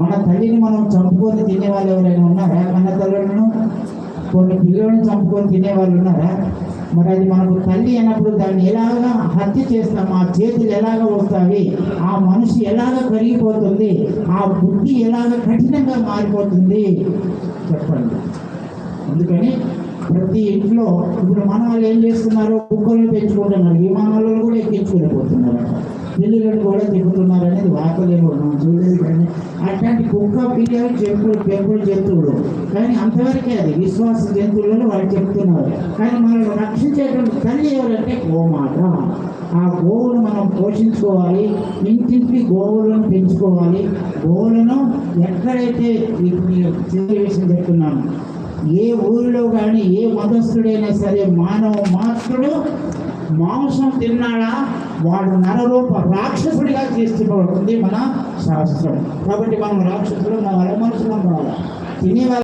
మన తల్లిని మనం చంపుకొని తినేవాళ్ళు ఎవరైనా ఉన్నారా? మన తల్లులను కొన్ని పిల్లలను చంపుకొని తినేవాళ్ళు ఉన్నారా? మరి అది మనకు తల్లి అన్నప్పుడు దాన్ని ఎలాగా హత్య చేస్తాం, ఆ చేతులు ఎలాగ వస్తాయి, ఆ మనిషి ఎలాగ కరిగిపోతుంది, ఆ బుద్ధి ఎలాగ కఠినంగా మారిపోతుంది చెప్పండి. అందుకని ప్రతి ఇంట్లో ఇప్పుడు మన వాళ్ళు ఏం చేస్తున్నారు, కుక్కలను పెంచుకుంటున్నారు, విమానాలను కూడా ఎక్కించుకుని పోతున్నారు, పిల్లలను కూడా తిప్పుతున్నారు అనేది వార్తలే మనం చూడలేదు. కానీ అట్లాంటి కుక్క పిల్లలు పెంపుడు జంతువులు, కానీ అంతవరకే అది విశ్వాస జంతువులను వాళ్ళు చెప్తున్నారు. కానీ మనల్ని రక్షించేటువంటి తల్లి ఎవరంటే గోమాత. ఆ గోవును మనం పోషించుకోవాలి, ఇంటింటికి గోవులను పెంచుకోవాలి. గోవులను ఎక్కడైతే విషయం చెప్తున్నాను, ఏ ఊరిలో కానీ ఏ మతస్థుడైనా సరే మానవ మాత్రుడు మాంసం తిన్నాడా వాడు నరరూప రాక్షసుడిగా తీర్చిపోతుంది మన శాస్త్రం. కాబట్టి మనం రాక్షసుడు మన మనుషులం కావాలి. తినేవాళ్ళు